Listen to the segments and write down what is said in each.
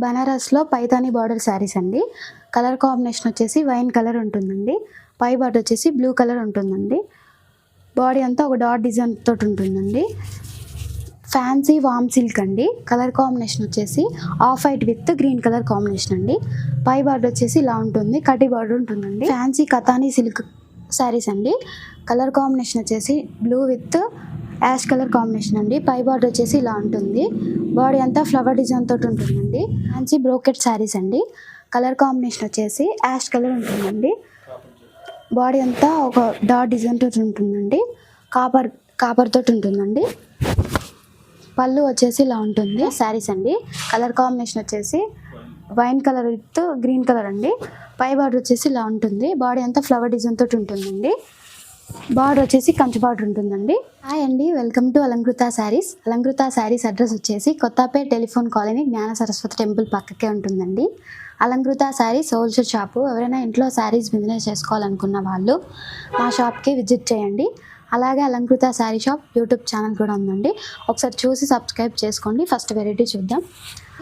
బనారస్లో Paithani border saris అండి. Colour combination వచ్చేసి wine colour ఉంటుందండి. పై బార్డర్ వచ్చేసి బ్లూ కలర్ ఉంటుందండి. బాడీ అంతా ఒక డాట్ డిజైన్ తోటి ఉంటుందండి. ఫ్యాన్సీ వామ్ సిల్క్ అండి. కలర్ కాంబినేషన్ వచ్చేసి off white with green colour combination అండి. పై బార్డర్ వచ్చేసి ఇలా ఉంటుంది, కటి బార్డర్ ఉంటుందండి. ఫ్యాన్సీ కతానీ సిల్క్ శారీస్ అండి. కలర్ కాంబినేషన్ వచ్చేసి blue with ash colour combination అండి. పై బార్డర్ వచ్చేసి ఇలా ఉంటుంది. బాడీ అంతా ఫ్లవర్ డిజైన్ తోటి ఉంటుందండి. ఫ్యాన్సీ బ్రోకెట్ శారీస్ అండి. కలర్ కాంబినేషన్ వచ్చేసి యాష్ కలర్ ఉంటుందండి. బాడీ అంతా ఒక డాట్ డిజైన్ తోటి ఉంటుందండి. కాపర్ తోటి ఉంటుందండి. పళ్ళు వచ్చేసి ఇలా ఉంటుంది. శారీస్ అండి. కలర్ కాంబినేషన్ వచ్చేసి wine colour with green colour అండి. పై బార్డర్ వచ్చేసి ఇలా ఉంటుంది. బాడీ అంతా ఫ్లవర్ డిజైన్ తోటి ఉంటుందండి. బార్డర్ వచ్చేసి కంచి బార్డర్ ఉంటుందండి. హాయ్ అండి, welcome to Alankrita saris. Alankrita saris address వచ్చేసి Kothapet telephone colony, Gnana Saraswati temple పక్కకే ఉంటుందండి. Alankrita saris wholesale shop. ఎవరైనా ఇంట్లో శారీస్ బిజినెస్ చేసుకోవాలనుకున్న వాళ్ళు మా షాప్కి విజిట్ చేయండి. అలాగే Alankrita sari shop YouTube channel కూడా ఉందండి. ఒకసారి చూసి సబ్స్క్రైబ్ చేసుకోండి. ఫస్ట్ వెరైటీ చూద్దాం.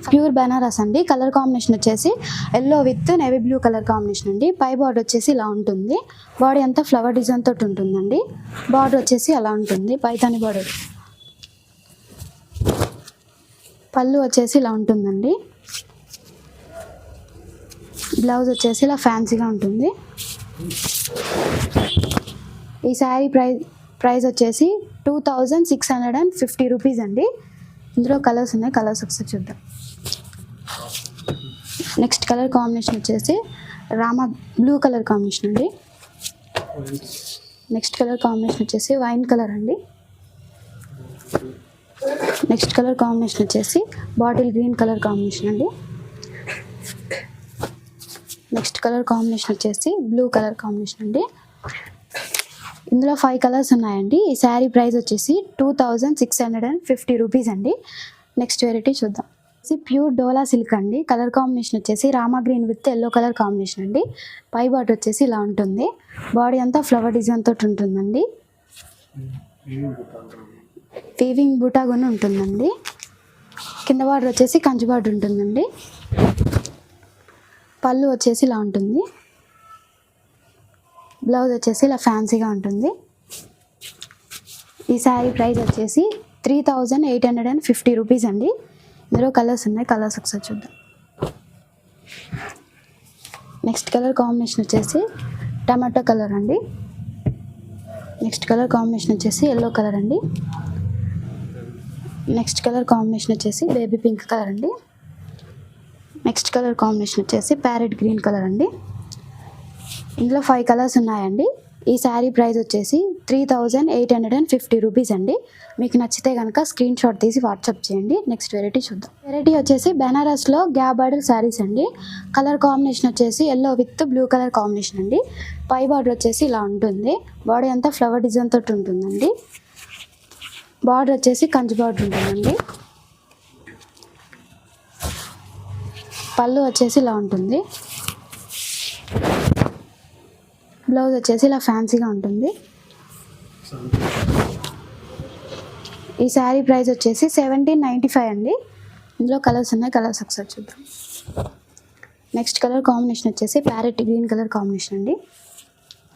ప్యూర్ బనారస్ అండి. కలర్ కాంబినేషన్ వచ్చేసి yellow with navy blue colour combination అండి. పై బార్డర్ వచ్చేసి ఇలా ఉంటుంది. బాడీ అంతా ఫ్లవర్ డిజైన్ తోటి ఉంటుందండి. బార్డర్ వచ్చేసి అలా ఉంటుంది, పైతాని బార్డర్. పళ్ళు వచ్చేసి ఇలా ఉంటుందండి. బ్లౌజ్ వచ్చేసి ఇలా ఫ్యాన్సీగా ఉంటుంది. ఈ శారీ ప్రైస్ వచ్చేసి 2650 రూపీస్ అండి. ఇందులో కలర్స్ ఉన్నాయి, కలర్స్ ఒకసారి చూద్దాం. నెక్స్ట్ కలర్ కాంబినేషన్ వచ్చేసి రామా బ్లూ కలర్ కాంబినేషన్ అండి. నెక్స్ట్ కలర్ కాంబినేషన్ వచ్చేసి వైన్ కలర్ అండి. నెక్స్ట్ కలర్ కాంబినేషన్ వచ్చేసి బాటిల్ గ్రీన్ కలర్ కాంబినేషన్ అండి. నెక్స్ట్ కలర్ కాంబినేషన్ వచ్చేసి బ్లూ కలర్ కాంబినేషన్ అండి. ఇందులో 5 కలర్స్ ఉన్నాయండి. ఈ శారీ ప్రైస్ వచ్చేసి 2650 రూపీస్ అండి. నెక్స్ట్ వెరైటీ చూద్దాం. ప్యూర్ డోలా సిల్క్ అండి. కలర్ కాంబినేషన్ వచ్చేసి Rama green with yellow colour combination అండి. పై బార్డర్ వచ్చేసి ఇలా ఉంటుంది. బాడీ అంతా ఫ్లవర్ డిజైన్ తోటి ఉంటుందండి. వీవింగ్ బూటా కూడా ఉంటుందండి. కింద బార్డర్ వచ్చేసి కంచి బార్డర్ ఉంటుందండి. పళ్ళు వచ్చేసి ఇలా ఉంటుంది. బ్లౌజ్ వచ్చేసి ఇలా ఫ్యాన్సీగా ఉంటుంది. ఈ శారీ ప్రైస్ వచ్చేసి 3850 రూపీస్ అండి. ఇందులో కలర్స్ ఉన్నాయి, కలర్స్ ఒకసారి చూద్దాం. నెక్స్ట్ కలర్ కాంబినేషన్ వచ్చేసి టమాటో కలర్ అండి. నెక్స్ట్ కలర్ కాంబినేషన్ వచ్చేసి ఎల్లో కలర్ అండి. నెక్స్ట్ కలర్ కాంబినేషన్ వచ్చేసి బేబీ పింక్ కలర్ అండి. నెక్స్ట్ కలర్ కాంబినేషన్ వచ్చేసి ప్యారెట్ గ్రీన్ కలర్ అండి. ఇందులో 5 కలర్స్ ఉన్నాయండి. ఈ శారీ ప్రైస్ వచ్చేసి 3850 రూపీస్ అండి. మీకు నచ్చితే కనుక స్క్రీన్ షాట్ తీసి వాట్సాప్ చేయండి. నెక్స్ట్ వెరైటీ చూద్దాం. వెరైటీ వచ్చేసి బెనారస్లో గ్యాప్ బార్డర్ శారీస్ అండి. కలర్ కాంబినేషన్ వచ్చేసి yellow with blue colour combination అండి. పై బార్డర్ వచ్చేసి ఇలా ఉంటుంది. బాడీ అంతా ఫ్లవర్ డిజైన్ తోటి ఉంటుందండి. బార్డర్ వచ్చేసి కంచి బార్డర్ ఉంటుందండి. పళ్ళు వచ్చేసి ఇలా ఉంటుంది. బ్లౌజ్ వచ్చేసి ఇలా ఫ్యాన్సీగా ఉంటుంది. ఈ శారీ ప్రైస్ వచ్చేసి 1795 అండి. ఇందులో కలర్స్ ఉన్నాయి, కలర్స్ ఒకసారి చూద్దాం. నెక్స్ట్ కలర్ కాంబినేషన్ వచ్చేసి ప్యారెట్ గ్రీన్ కలర్ కాంబినేషన్ అండి.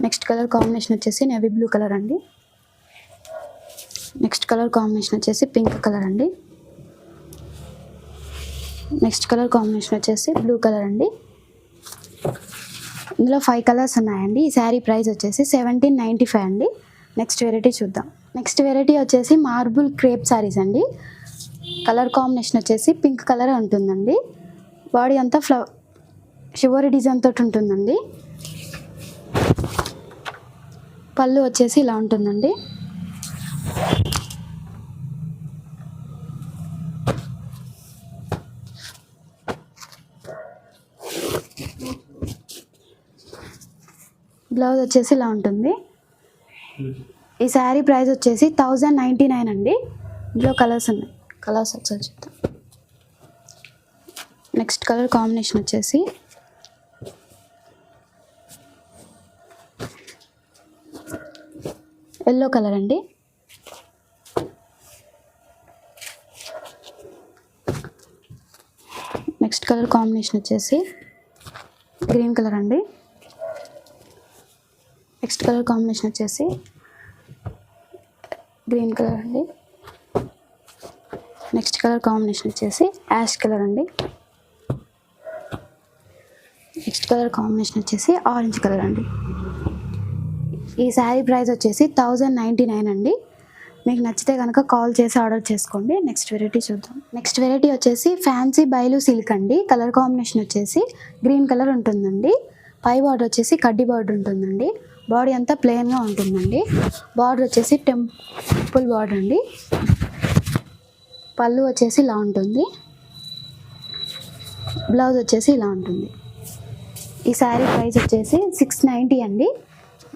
నెక్స్ట్ కలర్ కాంబినేషన్ వచ్చేసి నేవీ బ్లూ కలర్ అండి. నెక్స్ట్ కలర్ కాంబినేషన్ వచ్చేసి పింక్ కలర్ అండి. నెక్స్ట్ కలర్ కాంబినేషన్ వచ్చేసి బ్లూ కలర్ అండి. ఇందులో 5 కలర్స్ ఉన్నాయండి. ఈ శారీ ప్రైస్ వచ్చేసి 1795 అండి. నెక్స్ట్ వెరైటీ చూద్దాం. నెక్స్ట్ వెరైటీ వచ్చేసి మార్బుల్ క్రేప్ శారీస్ అండి. కలర్ కాంబినేషన్ వచ్చేసి పింక్ కలర్ ఉంటుందండి. బాడీ అంతా షివరీ డిజైన్ తోటి ఉంటుందండి. పళ్ళు వచ్చేసి ఇలా ఉంటుందండి. బ్లౌజ్ వచ్చేసి ఇలా ఉంటుంది. ఈ శారీ ప్రైస్ వచ్చేసి 1099 అండి. ఇందులో కలర్స్ ఉన్నాయి, కలర్స్ ఒకసారి చూద్దాం. నెక్స్ట్ కలర్ కాంబినేషన్ వచ్చేసి ఎల్లో కలర్ అండి. నెక్స్ట్ కలర్ కాంబినేషన్ వచ్చేసి గ్రీన్ కలర్ అండి. నెక్స్ట్ కలర్ కాంబినేషన్ వచ్చేసి గ్రీన్ కలర్ అండి. నెక్స్ట్ కలర్ కాంబినేషన్ వచ్చేసి యాష్ కలర్ అండి. నెక్స్ట్ కలర్ కాంబినేషన్ వచ్చేసి ఆరెంజ్ కలర్ అండి. ఈ శారీ ప్రైస్ వచ్చేసి 1099 అండి. మీకు నచ్చితే కనుక కాల్ చేసి ఆర్డర్ చేసుకోండి. నెక్స్ట్ వెరైటీ చూద్దాం. నెక్స్ట్ వెరైటీ వచ్చేసి ఫ్యాన్సీ బైలు సిల్క్ అండి. కలర్ కాంబినేషన్ వచ్చేసి గ్రీన్ కలర్ ఉంటుందండి. పై బార్డర్ వచ్చేసి కడ్డీ బార్డర్ ఉంటుందండి. బాడీ అంతా ప్లెయిన్గా ఉంటుందండి. బార్డర్ వచ్చేసి టెంపుల్ బార్డర్ అండి. పళ్ళు వచ్చేసి ఇలా ఉంటుంది. బ్లౌజ్ వచ్చేసి ఇలా ఉంటుంది. ఈ శారీ ప్రైస్ వచ్చేసి 690 అండి.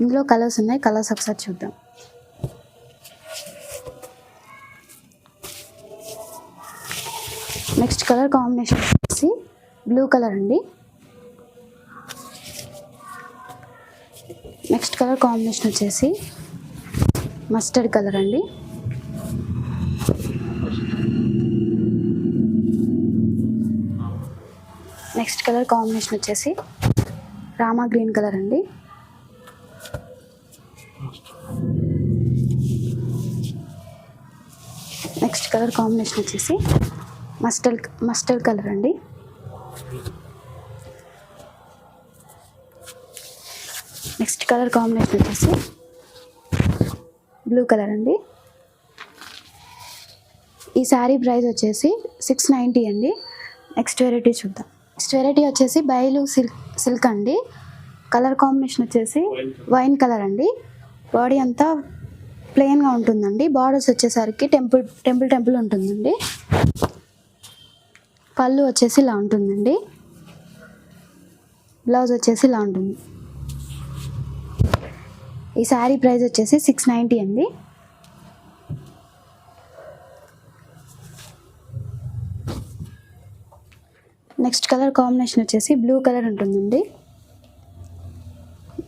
ఇందులో కలర్స్ ఉన్నాయి. కలర్స్ ఒకసారి చూద్దాం. నెక్స్ట్ కలర్ కాంబినేషన్ వచ్చేసి బ్లూ కలర్ అండి. నెక్స్ట్ కలర్ కాంబినేషన్ వచ్చేసి మస్టర్డ్ కలర్ అండి. నెక్స్ట్ కలర్ కాంబినేషన్ వచ్చేసి రామా గ్రీన్ కలర్ అండి. నెక్స్ట్ కలర్ కాంబినేషన్ వచ్చేసి మస్టర్డ్ కలర్ అండి. నెక్స్ట్ కలర్ కాంబినేషన్ వచ్చేసి బ్లూ కలర్ అండి. ఈ శారీ ప్రైస్ వచ్చేసి 690 అండి. నెక్స్ట్ వెరైటీ చూద్దాం. నెక్స్ట్ వెరైటీ వచ్చేసి బైలు సిల్క్ అండి. కలర్ కాంబినేషన్ వచ్చేసి వైన్ కలర్ అండి. బాడీ అంతా ప్లెయిన్గా ఉంటుందండి. బార్డర్స్ వచ్చేసరికి టెంపుల్ ఉంటుందండి. పళ్ళు వచ్చేసి ఇలా ఉంటుందండి. బ్లౌజ్ వచ్చేసి ఇలా ఉంటుంది. ఈ శారీ ప్రైస్ వచ్చేసి 690 అండి. నెక్స్ట్ కలర్ కాంబినేషన్ వచ్చేసి బ్లూ కలర్ ఉంటుందండి.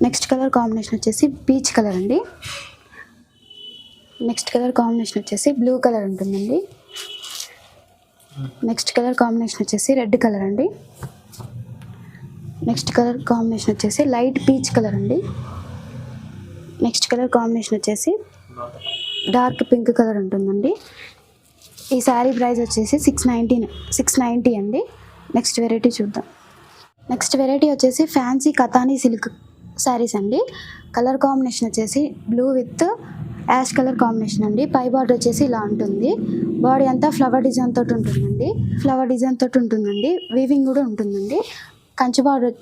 నెక్స్ట్ కలర్ కాంబినేషన్ వచ్చేసి పీచ్ కలర్ అండి. నెక్స్ట్ కలర్ కాంబినేషన్ వచ్చేసి బ్లూ కలర్ ఉంటుందండి. నెక్స్ట్ కలర్ కాంబినేషన్ వచ్చేసి రెడ్ కలర్ అండి. నెక్స్ట్ కలర్ కాంబినేషన్ వచ్చేసి లైట్ పీచ్ కలర్ అండి. నెక్స్ట్ కలర్ కాంబినేషన్ వచ్చేసి డార్క్ పింక్ కలర్ ఉంటుందండి. ఈ శారీ ప్రైస్ వచ్చేసి 690 అండి. నెక్స్ట్ వెరైటీ చూద్దాం. నెక్స్ట్ వెరైటీ వచ్చేసి ఫ్యాన్సీ కతానీ సిల్క్ శారీస్ అండి. కలర్ కాంబినేషన్ వచ్చేసి blue with ash colour combination అండి. పై బార్డర్ వచ్చేసి ఇలా ఉంటుంది. బాడీ అంతా ఫ్లవర్ డిజైన్ తోటి ఉంటుందండి. వీవింగ్ కూడా ఉంటుందండి. కంచి బార్డర్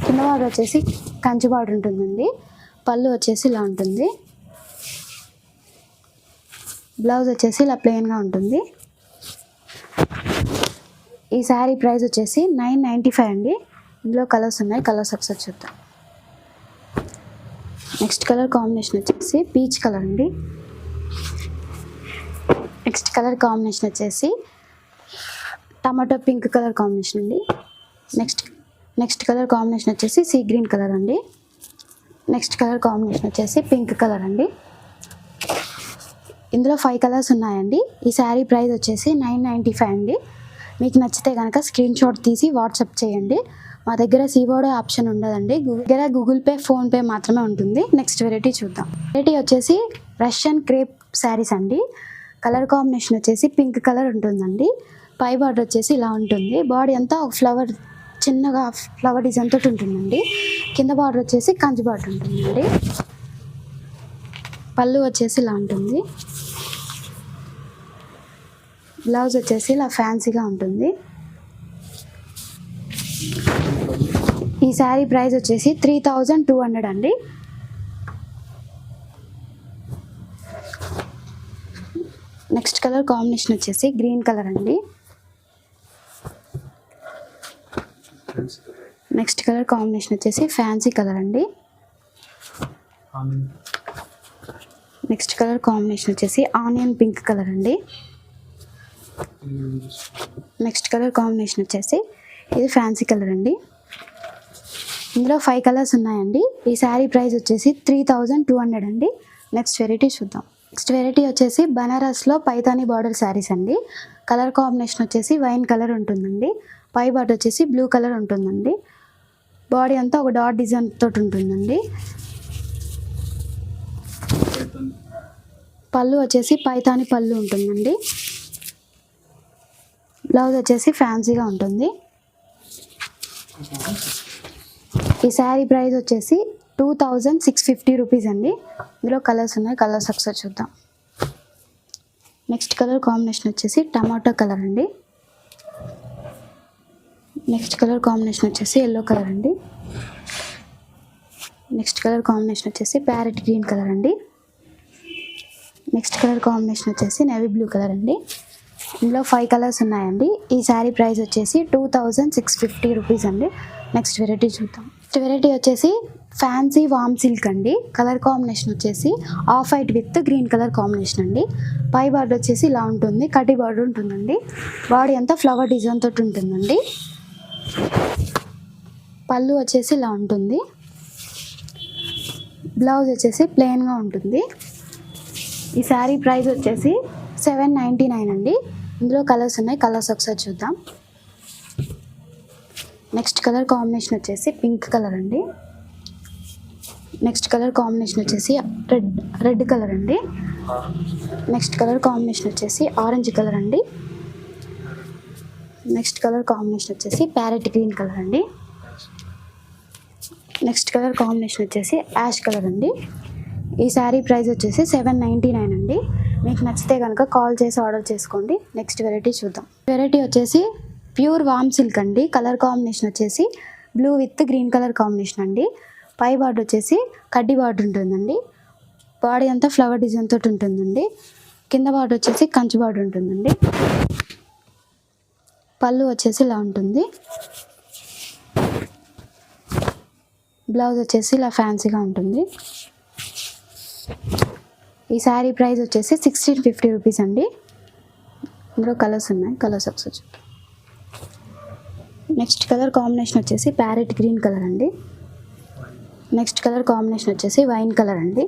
కింద బార్డర్ వచ్చేసి కంచి బార్డర్ ఉంటుందండి. పళ్ళు వచ్చేసి ఇలా ఉంటుంది. బ్లౌజ్ వచ్చేసి ఇలా ప్లెయిన్గా ఉంటుంది. ఈ శారీ ప్రైస్ వచ్చేసి 995 అండి. ఇందులో కలర్స్ ఉన్నాయి. కలర్స్ ఒకసారి చూద్దాం. నెక్స్ట్ కలర్ కాంబినేషన్ వచ్చేసి పీచ్ కలర్ అండి. నెక్స్ట్ కలర్ కాంబినేషన్ వచ్చేసి టమాటో పింక్ కలర్ కాంబినేషన్ అండి. నెక్స్ట్ కలర్ కాంబినేషన్ వచ్చేసి సీ గ్రీన్ కలర్ అండి. నెక్స్ట్ కలర్ కాంబినేషన్ వచ్చేసి పింక్ కలర్ అండి. ఇందులో 5 కలర్స్ ఉన్నాయండి. ఈ శారీ ప్రైస్ వచ్చేసి 995 అండి. మీకు నచ్చితే కనుక స్క్రీన్ షాట్ తీసి వాట్సాప్ చేయండి. మా దగ్గర సిఓడి ఆప్షన్ ఉండదండి. దగ్గర గూగుల్ పే, ఫోన్పే మాత్రమే ఉంటుంది. నెక్స్ట్ వెరైటీ చూద్దాం. వెరైటీ వచ్చేసి రష్యన్ క్రేప్ శారీస్ అండి. కలర్ కాంబినేషన్ వచ్చేసి పింక్ కలర్ ఉంటుందండి. పై బార్డర్ వచ్చేసి ఇలా ఉంటుంది. బాడీ అంతా ఒక చిన్నగా ఫ్లవర్ డిజైన్ తోటి ఉంటుందండి. కింద బార్డర్ వచ్చేసి కంచి బార్డర్ ఉంటుందండి. పళ్ళు వచ్చేసి ఇలా ఉంటుంది. బ్లౌజ్ వచ్చేసి ఇలా ఫ్యాన్సీగా ఉంటుంది. ఈ శారీ ప్రైస్ వచ్చేసి 3200 అండి. నెక్స్ట్ కలర్ కాంబినేషన్ వచ్చేసి గ్రీన్ కలర్ అండి. నెక్స్ట్ కలర్ కాంబినేషన్ వచ్చేసి ఫ్యాన్సీ కలర్ అండి. నెక్స్ట్ కలర్ కాంబినేషన్ వచ్చేసి ఆనియన్ పింక్ కలర్ అండి. నెక్స్ట్ కలర్ కాంబినేషన్ వచ్చేసి ఇది ఫ్యాన్సీ కలర్ అండి. ఇందులో 5 కలర్స్ ఉన్నాయండి. ఈ శారీ ప్రైస్ వచ్చేసి 3200 అండి. నెక్స్ట్ వెరైటీ చూద్దాం. నెక్స్ట్ వెరైటీ వచ్చేసి బనారస్లో పైతానీ బార్డర్ శారీస్ అండి. కలర్ కాంబినేషన్ వచ్చేసి వైన్ కలర్ ఉంటుందండి. పై బార్డర్ వచ్చేసి బ్లూ కలర్ ఉంటుందండి. బాడీ అంతా ఒక డాట్ డిజైన్ తోటి ఉంటుందండి. పళ్ళు వచ్చేసి పైతాని పళ్ళు ఉంటుందండి. బ్లౌజ్ వచ్చేసి ఫ్యాన్సీగా ఉంటుంది. ఈ శారీ ప్రైస్ వచ్చేసి 2650 రూపీస్ అండి. ఇందులో కలర్స్ ఉన్నాయి, కలర్స్ ఒకసారి చూద్దాం. నెక్స్ట్ కలర్ కాంబినేషన్ వచ్చేసి టమాటో కలర్ అండి. నెక్స్ట్ కలర్ కాంబినేషన్ వచ్చేసి ఎల్లో కలర్ అండి. నెక్స్ట్ కలర్ కాంబినేషన్ వచ్చేసి ప్యారెట్ గ్రీన్ కలర్ అండి. నెక్స్ట్ కలర్ కాంబినేషన్ వచ్చేసి నేవీ బ్లూ కలర్ అండి. ఇందులో 5 కలర్స్ ఉన్నాయండి. ఈ శారీ ప్రైస్ వచ్చేసి 2650 రూపీస్ అండి. నెక్స్ట్ వెరైటీ చూద్దాం. నెక్స్ట్ వెరైటీ వచ్చేసి ఫ్యాన్సీ వామ్ సిల్క్ అండి. కలర్ కాంబినేషన్ వచ్చేసి off white with green colour combination అండి. పై బార్డర్ వచ్చేసి ఇలా ఉంటుంది, కడ్డీ బార్డర్ ఉంటుందండి. బాడీ అంతా ఫ్లవర్ డిజైన్ తోటి ఉంటుందండి. పళ్ళు వచ్చేసి ఇలా ఉంటుంది. బ్లౌజ్ వచ్చేసి ప్లెయిన్గా ఉంటుంది. ఈ శారీ ప్రైస్ వచ్చేసి 799 అండి. ఇందులో కలర్స్ ఉన్నాయి, కలర్స్ ఒకసారి చూద్దాం. నెక్స్ట్ కలర్ కాంబినేషన్ వచ్చేసి పింక్ కలర్ అండి. నెక్స్ట్ కలర్ కాంబినేషన్ వచ్చేసి రెడ్ కలర్ అండి. నెక్స్ట్ కలర్ కాంబినేషన్ వచ్చేసి ఆరెంజ్ కలర్ అండి. నెక్స్ట్ కలర్ కాంబినేషన్ వచ్చేసి ప్యారెట్ గ్రీన్ కలర్ అండి. నెక్స్ట్ కలర్ కాంబినేషన్ వచ్చేసి యాష్ కలర్ అండి. ఈ శారీ ప్రైస్ వచ్చేసి 799 అండి. మీకు నచ్చితే కనుక కాల్ చేసి ఆర్డర్ చేసుకోండి. నెక్స్ట్ వెరైటీ చూద్దాం. వెరైటీ వచ్చేసి ప్యూర్ వామ్ సిల్క్ అండి. కలర్ కాంబినేషన్ వచ్చేసి blue with green colour combination అండి. పై బార్డర్ వచ్చేసి కడ్డీ బార్డర్ ఉంటుందండి. బాడీ అంతా ఫ్లవర్ డిజైన్ తోటి ఉంటుందండి. కింద బార్డర్ వచ్చేసి కంచి బార్డర్ ఉంటుందండి. పళ్ళు వచ్చేసి ఇలా ఉంటుంది. బ్లౌజ్ వచ్చేసి ఇలా ఫ్యాన్సీగా ఉంటుంది. ఈ శారీ ప్రైస్ వచ్చేసి 1650 రూపీస్ అండి. ఇందులో కలర్స్ ఉన్నాయి, కలర్స్ ఒకసారి చూద్దాం. నెక్స్ట్ కలర్ కాంబినేషన్ వచ్చేసి ప్యారెట్ గ్రీన్ కలర్ అండి. నెక్స్ట్ కలర్ కాంబినేషన్ వచ్చేసి వైన్ కలర్ అండి.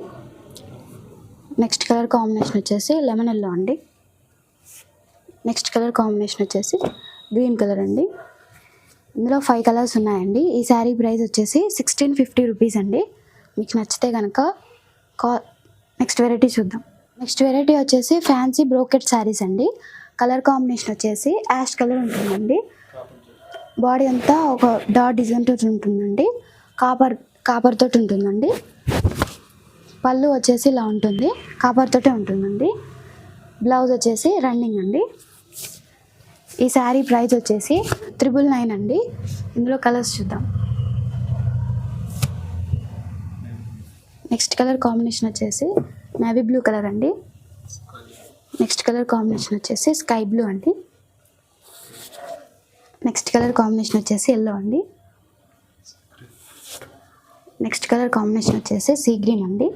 నెక్స్ట్ కలర్ కాంబినేషన్ వచ్చేసి లెమన్ ఎల్లో అండి. నెక్స్ట్ కలర్ కాంబినేషన్ వచ్చేసి గ్రీన్ కలర్ అండి. ఇందులో 5 కలర్స్ ఉన్నాయండి. ఈ శారీ ప్రైస్ వచ్చేసి 1650 రూపీస్ అండి. మీకు నచ్చితే కనుక నెక్స్ట్ వెరైటీ చూద్దాం. నెక్స్ట్ వెరైటీ వచ్చేసి ఫ్యాన్సీ బ్రోకెట్ శారీస్ అండి. కలర్ కాంబినేషన్ వచ్చేసి యాష్ కలర్ ఉంటుందండి. బాడీ అంతా ఒక డాట్ డిజైన్ తోటి ఉంటుందండి. కాపర్ తోటి ఉంటుందండి. పళ్ళు వచ్చేసి ఇలా ఉంటుంది, కాపర్ తోటే ఉంటుందండి. బ్లౌజ్ వచ్చేసి రన్నింగ్ అండి. ఈ శారీ ప్రైస్ వచ్చేసి 999 అండి. ఇందులో కలర్స్ చూద్దాం. నెక్స్ట్ కలర్ కాంబినేషన్ వచ్చేసి నేవీ బ్లూ కలర్ అండి. నెక్స్ట్ కలర్ కాంబినేషన్ వచ్చేసి స్కై బ్లూ అండి. నెక్స్ట్ కలర్ కాంబినేషన్ వచ్చేసి ఎల్లో అండి. నెక్స్ట్ కలర్ కాంబినేషన్ వచ్చేసి సీ గ్రీన్ అండి.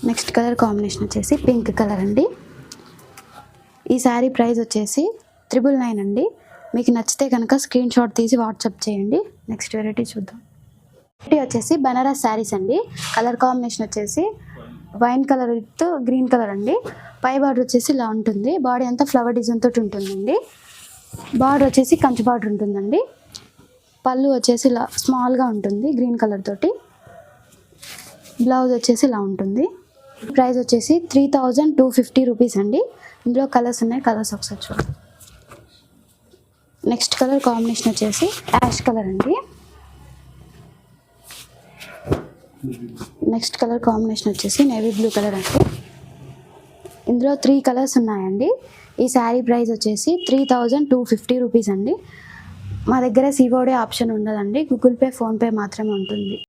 నెక్స్ట్ కలర్ కాంబినేషన్ వచ్చేసి పింక్ కలర్ అండి. ఈ శారీ ప్రైస్ వచ్చేసి 999 అండి. మీకు నచ్చితే కనుక స్క్రీన్ షాట్ తీసి వాట్సాప్ చేయండి. నెక్స్ట్ వెరైటీ చూద్దాం. వెరైటీ వచ్చేసి బనారస్ శారీస్ అండి. కలర్ కాంబినేషన్ వచ్చేసి wine colour with green colour అండి. పై బార్డర్ వచ్చేసి ఇలా ఉంటుంది. బాడీ అంతా ఫ్లవర్ డిజైన్ తోటి ఉంటుందండి. బార్డర్ వచ్చేసి కంచి బార్డర్ ఉంటుందండి. పళ్ళు వచ్చేసి ఇలా స్మాల్గా ఉంటుంది గ్రీన్ కలర్ తోటి. బ్లౌజ్ వచ్చేసి ఇలా ఉంటుంది. ప్రైస్ వచ్చేసి 3250 రూపీస్ అండి. ఇందులో కలర్స్ ఉన్నాయి, కలర్స్ ఒకసారి చూడండి. నెక్స్ట్ కలర్ కాంబినేషన్ వచ్చేసి యాష్ కలర్ అండి. నెక్స్ట్ కలర్ కాంబినేషన్ వచ్చేసి నేవీ బ్లూ కలర్ అండి. ఇందులో 3 కలర్స్ ఉన్నాయండి. ఈ శారీ ప్రైస్ వచ్చేసి 3250 రూపీస్ అండి. మా దగ్గర సిఓడి ఆప్షన్ ఉండదండి. గూగుల్ పే, ఫోన్పే మాత్రమే ఉంటుంది.